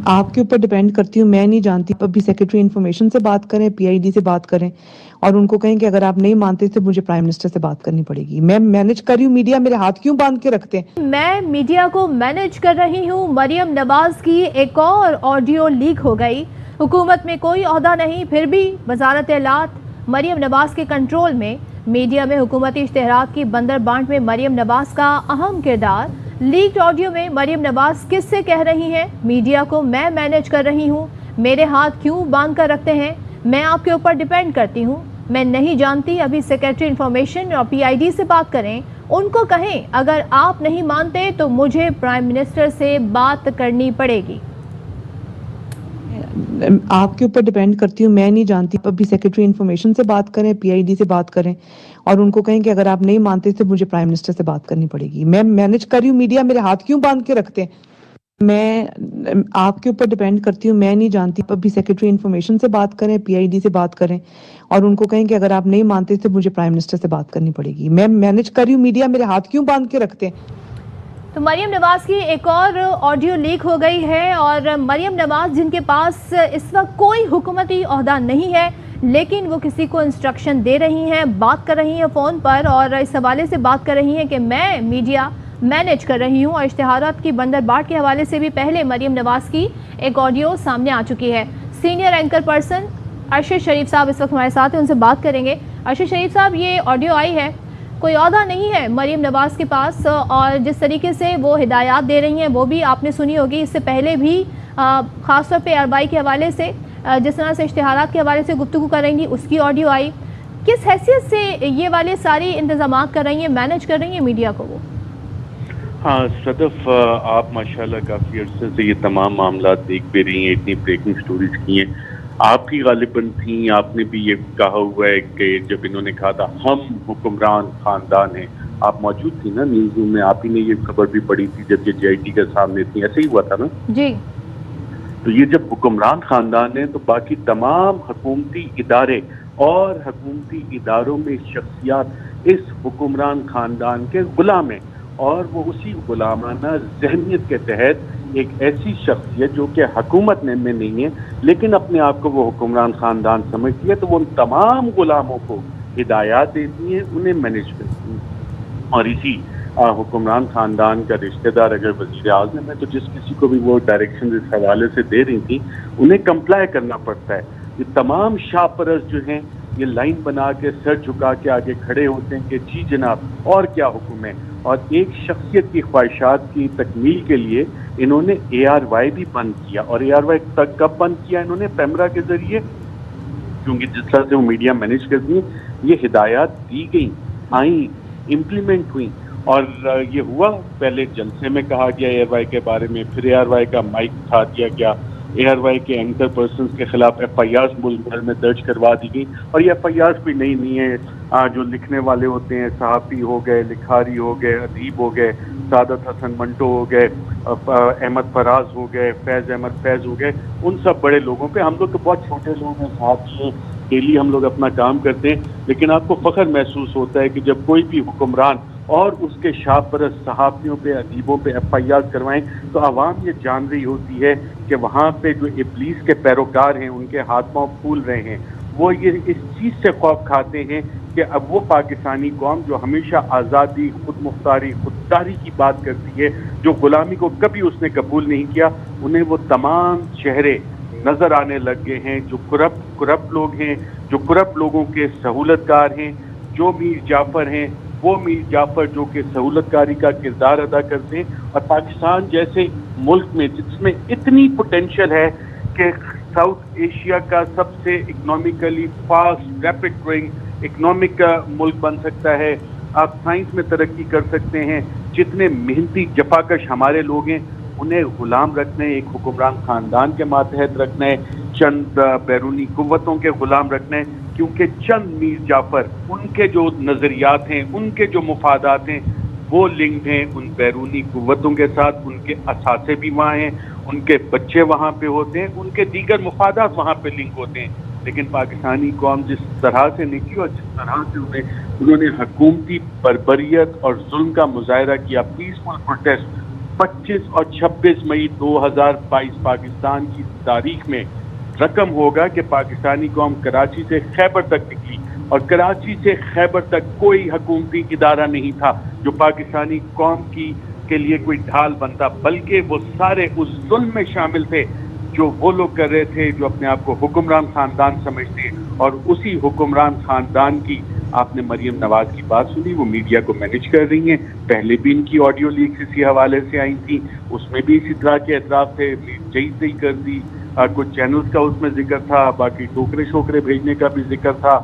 آپ کے اوپر ڈیپینڈ کرتی ہوں، میں نہیں جانتی. ابھی سیکرٹری انفارمیشن سے بات کریں، PID سے بات کریں اور ان کو کہیں کہ اگر آپ نہیں مانتے تو مجھے پرائم منسٹر سے بات کرنی پڑے گی. میں مینج کر رہی ہوں میڈیا، میرے ہاتھ کیوں باندھ کے رکھتے ہیں؟ میں میڈیا کو مینج کر رہی ہوں. مریم نواز کی ایک اور آڈیو لیک ہو گئی. حکومت میں کوئی عہدہ نہیں، پھر بھی وزارت اطلاعات مریم نواز کے کنٹرول میں. میڈیا میں حکومتی اشتہارات کی بندر بانٹ میں مریم نواز کا اہم کردار. لیکڈ آڈیو میں مریم نواز کس سے کہہ رہی ہیں میڈیا کو میں مینج کر رہی ہوں، میرے ہاتھ کیوں باندھ کر رکھتے ہیں، میں آپ کے اوپر ڈیپینڈ کرتی ہوں، میں نہیں جانتی. ابھی سیکرٹری انفارمیشن اور PID سے بات کریں، ان کو کہیں اگر آپ نہیں مانتے تو مجھے پرائم منسٹر سے بات کرنی پڑے گی. آپ کے اوپر ڈیپینڈ کرتی ہوں، میں نہیں جانتی. ابھی سیکرٹری انفارمیشن سے بات کریں، PID سے بات کریں اور ان کو کہیں کہ اگر آپ نہیں مانتے تو مجھے پرائم منسٹر سے بات کرنی پڑے گی. میں مینج کر رہی ہوں میڈیا، میرے ہاتھ کیوں باندھ کے رکھتے ہیں؟ میں آپ کے اوپر ڈیپینڈ کرتی ہوں، میں نہیں جانتی. ابھی سیکرٹری انفارمیشن سے بات کریں، PID سے بات کریں اور ان کو کہیں کہ اگر آپ نہیں مانتے تو مجھے پرائم منسٹر سے بات کرنی پڑے گی. میں مینج کر رہی ہوں میڈیا، میرے ہاتھ کیوں باندھ کے رکھتے ہیں؟ تو مریم نواز کی ایک اور آڈیو لیک ہو گئی ہے اور مریم نواز جن کے پاس اس وقت کوئی حکومتی عہدہ نہیں ہے لیکن وہ کسی کو انسٹرکشن دے رہی ہیں، بات کر رہی ہیں فون پر اور اس حوالے سے بات کر رہی ہیں کہ میں میڈیا مینج کر رہی ہوں. اور اشتہارات کی بندر بانٹ کے حوالے سے بھی پہلے مریم نواز کی ایک آڈیو سامنے آ چکی ہے. سینئر اینکر پرسن ارشد شریف صاحب اس وقت ہمارے ساتھ ہیں، ان سے بات کریں گے. ارشد شریف صاحب، یہ آڈیو آئی ہے، کوئی عہدہ نہیں ہے مریم نواز کے پاس اور جس طریقے سے وہ ہدایات دے رہی ہیں وہ بھی آپ نے سنی ہوگی. اس سے پہلے بھی خاص طور پہ RBI کے حوالے سے جس طرح سے اشتہارات کے حوالے سے گفتگو کر رہی تھی اس کی آڈیو آئی. کس حیثیت سے یہ والے ساری انتظامات کر رہی ہیں، مینج کر رہی ہیں میڈیا کو وہ؟ ہاں صدف، آپ ماشاءاللہ کافی عرصے سے یہ تمام معاملات دیکھ بھی رہی ہیں، اتنی بریکنگ سٹوریز کی ہیں. آپ کی غالباً تھیں، آپ نے بھی یہ کہا ہوا ہے کہ جب انہوں نے کہا تھا ہم حکمران خاندان ہیں، آپ موجود تھی نا نیوز روم میں، آپ ہی نے یہ خبر بھی پڑھی تھی جب یہ JIT کے سامنے تھی، ایسے ہی ہوا تھا نا جی. تو یہ جب حکمران خاندان ہے تو باقی تمام حکومتی ادارے اور حکومتی اداروں میں شخصیات اس حکمران خاندان کے غلام ہیں اور وہ اسی غلامانہ ذہنیت کے تحت ایک ایسی شخصیت جو کہ حکومت میں نہیں ہے لیکن اپنے آپ کو وہ حکمران خاندان سمجھتی ہے تو وہ ان تمام غلاموں کو ہدایات دیتی ہیں، انہیں مینج کرتی ہیں. اور اسی حکمران خاندان کا رشتہ دار اگر وزیر اعظم ہے تو جس کسی کو بھی وہ ڈائریکشن اس حوالے سے دے رہی تھی انہیں کمپلائی کرنا پڑتا ہے. یہ تمام شاہ پرست جو ہیں یہ لائن بنا کے سر جھکا کے آگے کھڑے ہوتے ہیں کہ جی جناب اور کیا حکم ہے. اور ایک شخصیت کی خواہشات کی تکمیل کے لیے انہوں نے ARY بھی بند کیا. اور ARY تک کب بند کیا انہوں نے؟ پیمرا کے ذریعے، کیونکہ جس طرح سے وہ میڈیا مینج کرتی ہیں یہ ہدایات دی گئیں، آئیں، امپلیمنٹ ہوئی. اور یہ ہوا پہلے جلسے میں کہا گیا ARY کے بارے میں، پھر ARY کا مائک اٹھا دیا گیا، ARY کے اینکر پرسنز کے خلاف FIRs ملک بھر میں درج کروا دی گئی. اور یہ FIRs کوئی نہیں ہے، جو لکھنے والے ہوتے ہیں صحافی ہو گئے، لکھاری ہو گئے، ادیب ہو گئے، سعادت حسن منٹو ہو گئے، احمد فراز ہو گئے، فیض احمد فیض ہو گئے، ان سب بڑے لوگوں پہ. ہم لوگ تو بہت چھوٹے لوگ ہیں، صحافی ہیں، ڈیلی ہم لوگ اپنا کام کرتے ہیں، لیکن آپ کو فخر محسوس ہوتا ہے کہ جب کوئی بھی حکمران اور اس کے شاہ پرست صحافیوں پہ، ادیبوں پہ FIRs کروائیں تو عوام یہ جان رہی ہوتی ہے کہ وہاں پہ جو ابلیس کے پیروکار ہیں ان کے ہاتھ پاؤں پھول رہے ہیں. وہ یہ اس چیز سے خوف کھاتے ہیں کہ اب وہ پاکستانی قوم جو ہمیشہ آزادی، خود مختاری، خودداری کی بات کرتی ہے، جو غلامی کو کبھی اس نے قبول نہیں کیا، انہیں وہ تمام چہرے نظر آنے لگ گئے ہیں جو کرپٹ لوگ ہیں، جو کرپٹ لوگوں کے سہولت کار ہیں. جو میر جعفر ہیں وہ میر جعفر جو کہ سہولت کاری کا کردار ادا کرتے ہیں. اور پاکستان جیسے ملک میں جس میں اتنی پوٹینشل ہے کہ ساؤتھ ایشیا کا سب سے economically fast rapid growing economic ملک بن سکتا ہے، آپ سائنس میں ترقی کر سکتے ہیں. جتنے محنتی جفاکش ہمارے لوگ ہیں انہیں غلام رکھنا ہے، ایک حکمران خاندان کے ماتحت رکھنا ہے، چند بیرونی قوتوں کے غلام رکھنا ہے، کیونکہ چند میر جعفر ان کے جو نظریات ہیں، ان کے جو مفادات ہیں وہ لنکڈ ہیں ان بیرونی قوتوں کے ساتھ. ان کے اثاثے بھی وہاں ہیں، ان کے بچے وہاں پہ ہوتے ہیں، ان کے دیگر مفادات وہاں پہ لنک ہوتے ہیں. لیکن پاکستانی قوم جس طرح سے نکلی اور جس طرح سے انہوں نے حکومتی بربریت اور ظلم کا مظاہرہ کیا، پیسفل پروٹیسٹ 25 और 26 मई 2022 पाकिस्तान की तारीख में रकम होगा कि पाकिस्तानी कौम कराची से खैबर तक निकली और कराची से खैबर तक कोई हुकूमती इदारा नहीं था जो पाकिस्तानी कौम के लिए कोई ढाल बनता, बल्कि वो सारे उस जुल्म में शामिल थे जो वो लोग कर रहे थे जो अपने आप को हुक्मरान खानदान समझते हैं। और उसी हुक्मरान खानदान की आपने मरियम नवाज की बात सुनी, वो मीडिया को मैनेज कर रही हैं। पहले भी इनकी ऑडियो लीक्स इसी हवाले से आई थी, उसमें भी इसी तरह के एतराफ़ थे, जई कर दी, कुछ चैनल्स का उसमें जिक्र था, बाकी टोकरे शोकरे भेजने का भी जिक्र था,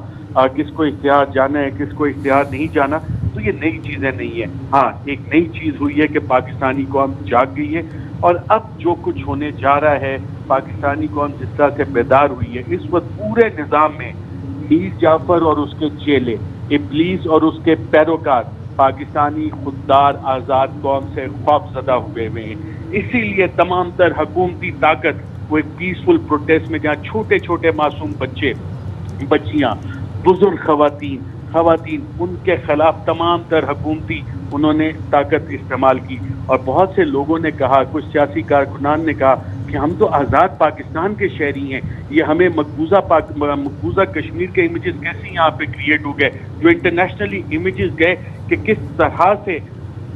किसको इख्तियार जाना है किसको इख्तियार नहीं जाना। तो ये नई चीज़ें नहीं है। हाँ, एक नई चीज़ हुई है कि पाकिस्तानी कौम जाग गई है और अब जो कुछ होने जा रहा है, पाकिस्तानी कौम जिस तरह से बेदार हुई है, इस वक्त पूरे निज़ाम में मीर जाफर और उसके चेले, इब्लीस और उसके पैरोकार पाकिस्तानी खुददार आज़ाद कौम से खौफजदा हुए हैं। इसीलिए तमाम तर हुकूमती ताकत वो एक पीसफुल प्रोटेस्ट में, जहाँ छोटे छोटे मासूम बच्चे, बच्चियाँ, बुजुर्ग खवातीन, उनके खिलाफ तमाम तर हुकूमती उन्होंने ताकत इस्तेमाल की। और बहुत से लोगों ने कहा, कुछ सियासी कारकुनान ने कहा कि हम तो आज़ाद पाकिस्तान के शहरी हैं, ये हमें मकबूजा कश्मीर के इमेजेस कैसे यहाँ पे क्रिएट हो गए, जो इंटरनेशनली इमेजेस गए कि किस तरह से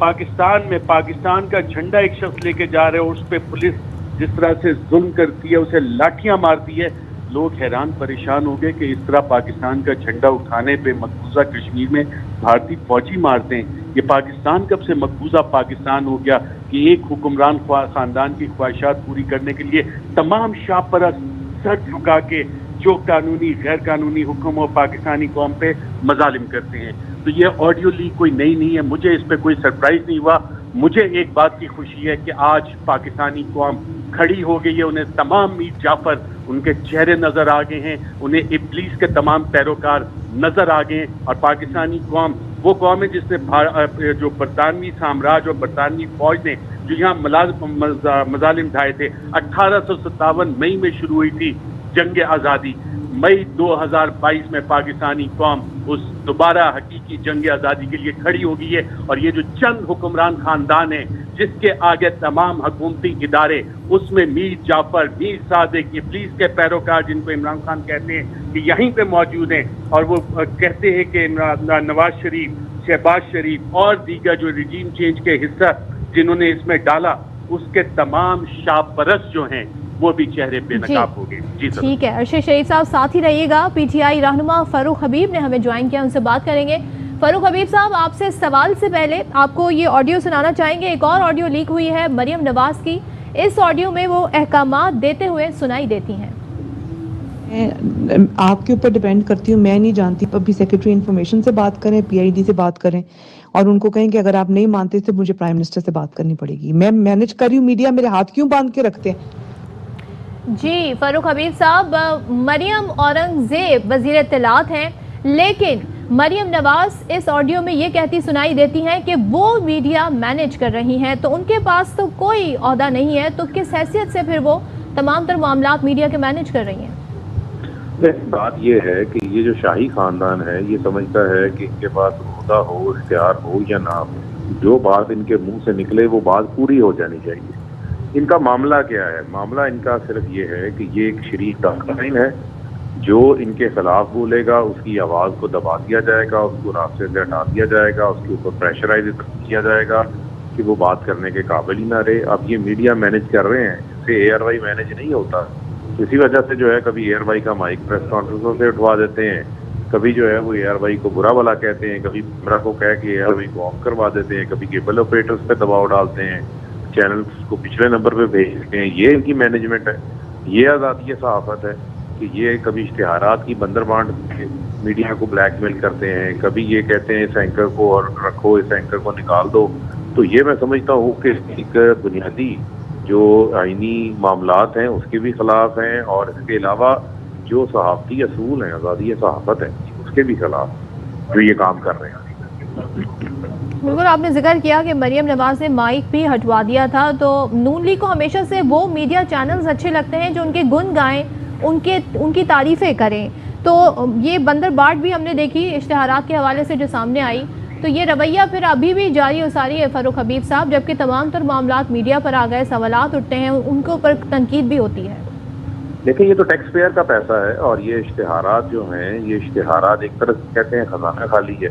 पाकिस्तान में पाकिस्तान का झंडा एक शख्स लेके जा रहे हो, उस पर पुलिस जिस तरह से जुल्म करती है, उसे लाठियां मारती है। लोग हैरान परेशान हो गए कि इस तरह पाकिस्तान का झंडा उठाने पे मकबूजा कश्मीर में भारतीय फौजी मारते हैं। ये पाकिस्तान कब से मकबूजा पाकिस्तान हो गया कि एक हुक्मरान खानदान की ख्वाहिशात पूरी करने के लिए तमाम शाहपरस्त सर झुका के जो कानूनी गैर कानूनी हुक्म और पाकिस्तानी कौम पे मजालिम करते हैं। तो ये ऑडियो लीक कोई नई नहीं है, मुझे इस पे कोई सरप्राइज नहीं हुआ। मुझे एक बात की खुशी है कि आज पाकिस्तानी कौम खड़ी हो गई है, उन्हें तमाम मीर जाफर उनके चेहरे नजर आ गए हैं, उन्हें इब्लीस के तमाम पैरोकार नजर आ गए हैं। और पाकिस्तानी कौम वो कौम है जिसने जो बरतानवी साम्राज्य और बरतानवी फौज ने जो यहाँ मजालिम ढाए थे, 1857 मई में शुरू हुई थी जंग आज़ादी। मई 2022 में पाकिस्तानी कौम उस दोबारा हकीकी जंग आज़ादी के लिए खड़ी हो गई है। और ये जो चंद हुक्मरान खानदान है जिसके आगे तमाम हुकूमती इदारे, उसमें मीर जाफर, मीर सादिक, इब्लीस के पैरोकार जिनको इमरान खान कहते हैं कि यहीं पे मौजूद हैं। और वो कहते हैं कि नवाज शरीफ, शहबाज शरीफ और दीगर जो रिजीम चेंज के हिस्सा जिन्होंने इसमें डाला, उसके तमाम शाहपरस्त जो हैं वो भी चेहरे पे नकाब हो गए। जी ठीक है, अरशद शरीफ साहब साथ ही रहिएगा। पीटीआई रहनुमा फारूक हबीब ने हमें ज्वाइन किया, उनसे बात करेंगे। फारूक हबीब साहब, आपसे सवाल से पहले आपको ये ऑडियो सुनाना चाहेंगे। एक और ऑडियो लीक हुई है मरियम नवाज की, इस ऑडियो में वो अहकामात देते हुए सुनाई देती हैं। आपके ऊपर डिपेंड करती हूँ, मैं नहीं जानती। अभी सेक्रेटरी इंफॉर्मेशन से बात करें, पीआईडी से बात करें और उनको कहें कि अगर आप नहीं मानते तो मुझे प्राइम मिनिस्टर से बात करनी पड़ेगी। मैं मैनेज कर रही हूँ, मीडिया मेरे हाथ क्यों बांध के रखते हैं? जी फारूक हबीब साहब, मरियम औरंगजेब वजीर इत्तलात हैं, लेकिन मरियम नवाज इस ऑडियो में ये कहती सुनाई देती हैं कि वो मीडिया मैनेज कर रही हैं, तो उनके पास तो कोई ओहदा नहीं है, तो किस हैसियत से फिर वो तमाम तर मामलात मीडिया के मैनेज कर रही हैं? बात ये है कि ये जो शाही खानदान है ये समझता है कि इनके पास ओहदा हो, इख्तियार हो या ना हो, जो बात इनके मुंह से निकले वो बात पूरी हो जानी चाहिए। इनका मामला क्या है? मामला इनका सिर्फ ये है कि ये एक शरीफ डॉक्टरीन है, जो इनके खिलाफ बोलेगा उसकी आवाज़ को दबा दिया जाएगा, उसको रास्ते से हटा दिया जाएगा, उसके ऊपर प्रेशराइज किया जाएगा कि वो बात करने के काबिल ही ना रहे। अब ये मीडिया मैनेज कर रहे हैं, इससे ARY मैनेज नहीं होता। इसी वजह से जो है कभी ARY का माइक प्रेस कॉन्फ्रेंसों से उठवा देते हैं, कभी जो है वो ARY को बुरा भला कहते हैं, कभी कैमरा को कह के ARY को ऑफ करवा देते हैं, कभी केबल ऑपरेटर्स पे दबाव डालते हैं, चैनल्स को पिछले नंबर पे भेजते हैं। ये इनकी मैनेजमेंट है, ये आज़ादी सहाफ़त है कि ये कभी इश्तिहारात की बंदर बांट के मीडिया को ब्लैकमेल करते हैं, कभी ये कहते हैं इस एंकर को और रखो, इस एंकर को निकाल दो। तो ये मैं समझता हूँ कि एक बुनियादी जो आईनी मामलात हैं उसके भी खिलाफ हैं, और इसके अलावा जो सहाफ़ती असूल हैं, आज़ादी सहाफ़त है, उसके भी खिलाफ जो ये काम कर रहे हैं। बिल्कुल, आपने जिक्र किया कि मरियम नवाज ने माइक भी हटवा दिया था, तो नून लीग को हमेशा से वो मीडिया चैनल्स अच्छे लगते हैं जो उनके गुण गाएं, उनकी तारीफ़ें करें। तो ये बंदर बाट भी हमने देखी इश्तिहारात के हवाले से जो सामने आई, तो ये रवैया फिर अभी भी जारी और सारी है फारूक हबीब साहब, जबकि तमाम तर मामलात मीडिया पर आ गए, सवालात उठते हैं, उनके ऊपर तनकीद भी होती है। देखिए, ये तो टैक्स पेयर का पैसा है और ये इश्तिहारात जो हैं, ये इश्तिहारात एक तरह से कहते हैं खजाना खाली है,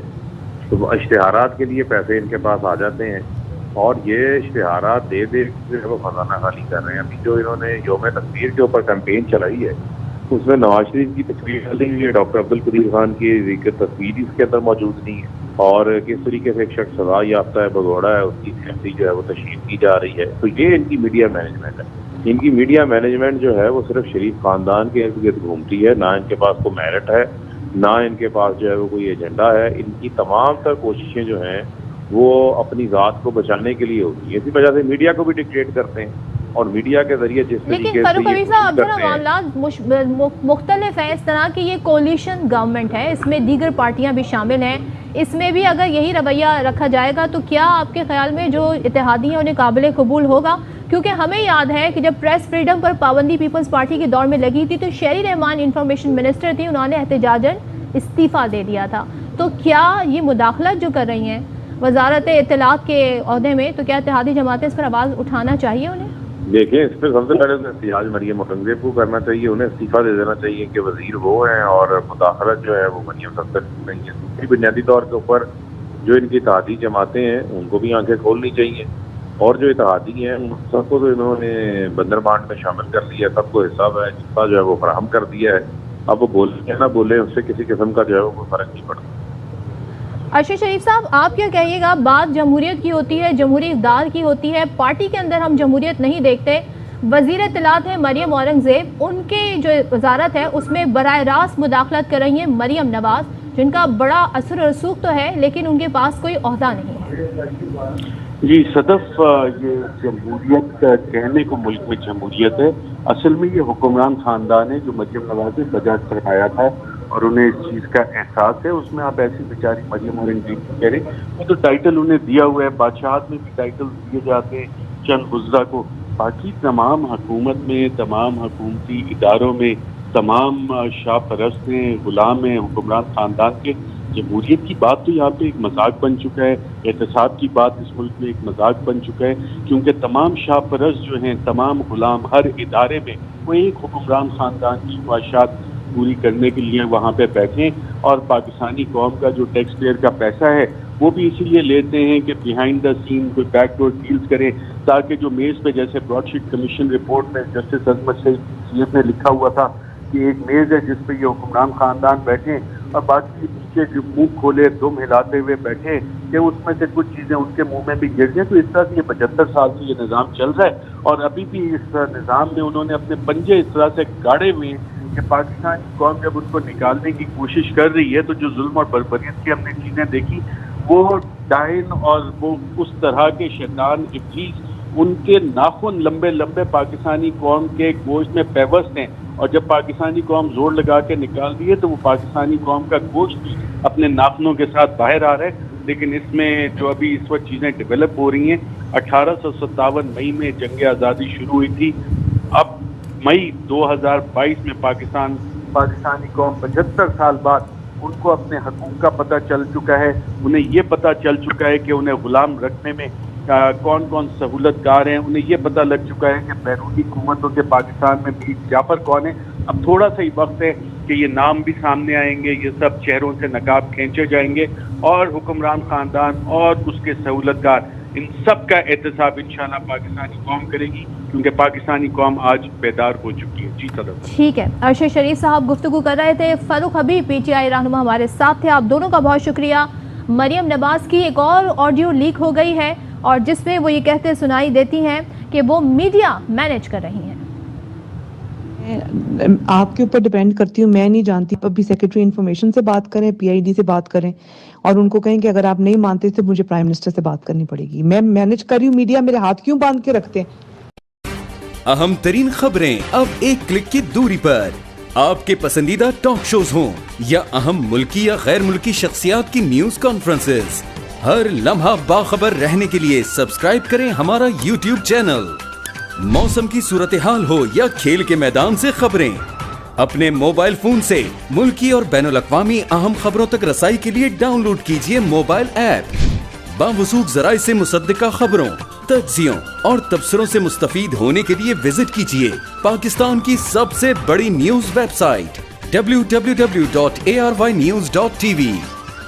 तो इश्तिहारात के लिए पैसे इनके पास आ जाते हैं और ये इश्तिहारात दे दे के वो खजाना खाली कर रहे हैं। अभी जो इन्होंने यौम तकबीर के ऊपर कैंपेन चलाई है उसमें नवाज शरीफ की तस्वीर डाली हुई है, डॉक्टर अब्दुल कदीर खान की तस्वीर इसके अंदर मौजूद नहीं है और किस तरीके से एक शख्स सजा याफ्ता है, भगोड़ा है, उसकी फैमिली जो है वो तशहीद की जा रही है। तो ये इनकी मीडिया मैनेजमेंट है। इनकी मीडिया मैनेजमेंट जो है वो सिर्फ शरीफ खानदान के इर्द गिर्द घूमती है, ना इनके पास कोई मेरिट है, ना इनके पास जो है वो कोई एजेंडा है। इनकी तमाम तर कोशिशें जो हैं वो अपनी ज़ात को बचाने के लिए होती है, इसी वजह से मीडिया को भी डिक्टेट करते हैं और मीडिया के जरिए जिस लेकिन फारूक हबीब साहब, अब जो मामला मुख्तलिफ है, इस तरह की ये कोलिशन गवर्नमेंट है, इसमें दीगर पार्टियां भी शामिल हैं, इसमें भी अगर यही रवैया रखा जाएगा तो क्या आपके ख्याल में जो इत्तेहादी हैं उन्हें काबिल कबूल होगा? क्योंकि हमें याद है कि जब प्रेस फ्रीडम पर पाबंदी पीपल्स पार्टी के दौर में लगी थी तो शेरी रहमान इंफॉर्मेशन मिनिस्टर थी, उन्होंने एहतजाजन इस्तीफा दे दिया था। तो क्या ये मुदाखलत जो कर रही हैं वजारत इत्तलात के ओहदे में, तो क्या इत्तेहादी जमातें इस पर आवाज़ उठाना चाहिए उन्हें? देखिए, इस पर सबसे पहले तो एहतजाज मरियम औरंगजेब को करना चाहिए, उन्हें इस्तीफा दे देना चाहिए कि वजीर वो हैं और मुदाखलत जो है वो मरियम सख्तर नहीं है। दूसरी बुनियादी तौर के ऊपर जो इनकी इत्तेहादी जमातें हैं उनको भी आंखें खोलनी चाहिए और जो इत्तेहादी हैं उन सबको तो इन्होंने बंदरबांट में शामिल कर लिया, सबको हिस्सा जो है वो फराहम कर दिया है। अब वो बोले ना बोले उससे किसी किस्म का जो है वो कोई फर्क नहीं पड़ता। अरशद शरीफ साहब, आप क्या कहिएगा? बात जमहूरियत की होती है, जमहूरी इक़्तिदार की होती है, पार्टी के अंदर हम जमहूरियत नहीं देखते। वज़ीर इत्तलात है मरियम औरंगज़ेब, उनके जो वजारत है उसमें बराह रास्त मुदाखलत कर रही हैं मरियम नवाज़, जिनका बड़ा असर और रसूख तो है लेकिन उनके पास कोई ओहदा नहीं है। जी सदफ, ये जमहूरियत कहने को मुल्क में जमहूरियत है, असल में ये हुक्मरान खानदान है जो मरियम नवाज ने बजाज करवाया था और उन्हें इस चीज़ का एहसास है। उसमें आप ऐसी बेचारी मरियम औरंगजेब कह रहे हैं, वो तो टाइटल उन्हें दिया हुआ है, बादशाहत में भी टाइटल दिए जाते हैं चंद गुज़रा को। बाकी तमाम हुकूमत में, तमाम हुकूमती इदारों में तमाम शाह परस्त हैं, गुलाम हैं हुक्मरान खानदान के। जमहूरियत की बात तो यहाँ पे एक मजाक बन चुका है, एहतसाब की बात इस मुल्क में एक मजाक बन चुका है, क्योंकि तमाम शाह परस्त जो हैं, तमाम गुलाम हर इदारे में वो एक हुक्मरान खानदान की ख्वाहिशात पूरी करने के लिए वहाँ पे बैठे और पाकिस्तानी कौम का जो टैक्स पेयर का पैसा है वो भी इसीलिए लेते हैं कि बिहाइंड द सीन कोई बैकडोर डील्स करें, ताकि जो मेज़ पे जैसे ब्रॉडशीट कमीशन रिपोर्ट में जस्टिस अजमत सईद ने लिखा हुआ था कि एक मेज़ है जिस पे ये हुक्मरान खानदान बैठे और बाकी नीचे जो मुंह खोले दुम हिलाते हुए बैठे कि उसमें से कुछ चीज़ें उनके मुंह में भी गिर जाए। तो इस तरह से ये 75 साल से ये निज़ाम चल रहा है और अभी भी इस निज़ाम में उन्होंने अपने पंजे इस तरह से गाड़े हुए हैं कि पाकिस्तानी कौम जब उनको निकालने की कोशिश कर रही है तो जो जुल्म और बर्बरियत की हमने चीज़ें देखी वो डाइन और वो उस तरह के शैतान इब्लीस, उनके नाखून लंबे लंबे पाकिस्तानी कौम के गोश्त में पेवस्त हैं और जब पाकिस्तानी कौम जोर लगा के निकाल दिए तो वो पाकिस्तानी कौम का गोश्त भी अपने नाखूनों के साथ बाहर आ रहा है। लेकिन इसमें जो अभी इस वक्त चीज़ें डेवलप हो रही हैं, 1857 मई में जंग आज़ादी शुरू हुई थी, अब मई 2022 में पाकिस्तानी कौम 75 साल बाद उनको अपने हकूक़ का पता चल चुका है, उन्हें ये पता चल चुका है कि उन्हें गुलाम रखने में कौन कौन सहूलतकार हैं, उन्हें ये पता लग चुका है कि बैरूनी हुकूमतों के पाकिस्तान में मीर जाफर कौन है। अब थोड़ा सा ही वक्त है कि ये नाम भी सामने आएंगे, ये सब चेहरों से नकाब खींचे जाएंगे और हुक्मरान खानदान और उसके सहूलतकार इन सब का एहतसाब इंशाल्लाह पाकिस्तानी कौम करेगी, क्योंकि पाकिस्तानी कौम आज बेदार हो चुकी है। जी सदर, ठीक है। अरशद शरीफ साहब गुफ्तगू कर रहे थे, फारूक हबीब PTI रहनुमा हमारे साथ थे। आप दोनों का बहुत शुक्रिया। मरियम नवाज की एक और ऑडियो लीक हो गई है और जिसमें वो ये कहते सुनाई देती हैं कि वो मीडिया मैनेज कर रही हैं। आपके ऊपर डिपेंड करती हूँ, मैं नहीं जानती। अभी सेक्रेटरी इंफॉर्मेशन से बात करें, PID से बात करें और उनको कहें कि अगर आप नहीं मानते तो मुझे प्राइम मिनिस्टर से बात करनी पड़ेगी। मैं मैनेज कर रही हूँ, मीडिया मेरे हाथ क्यों बांध के रखते हैं? अहम तरीन खबरें अब एक क्लिक की दूरी पर। आपके पसंदीदा टॉक शोज हों या अहम मुल्की या गैर मुल्की शख्सियात की न्यूज कॉन्फ्रेंसेस, हर लम्हा बाखबर रहने के लिए सब्सक्राइब करें हमारा YouTube चैनल। मौसम की सूरत हाल हो या खेल के मैदान से खबरें, अपने मोबाइल फोन से मुल्की और बैनुल-अक़वामी अहम खबरों तक रसाई के लिए डाउनलोड कीजिए मोबाइल ऐप। बावसूख ज़राए से मुसद्दिका खबरों, तज्ज़ियों और तबसरों से मुस्तफीद होने के लिए विजिट कीजिए पाकिस्तान की सबसे बड़ी न्यूज वेबसाइट www.arYnews.tv।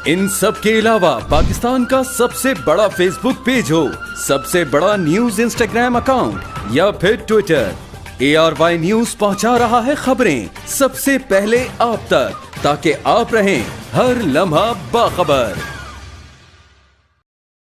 इन सब के अलावा पाकिस्तान का सबसे बड़ा फेसबुक पेज हो, सबसे बड़ा न्यूज इंस्टाग्राम अकाउंट या फिर ट्विटर, ARY न्यूज पहुंचा रहा है खबरें सबसे पहले आप तक, ताकि आप रहें हर लम्हा बाखबर।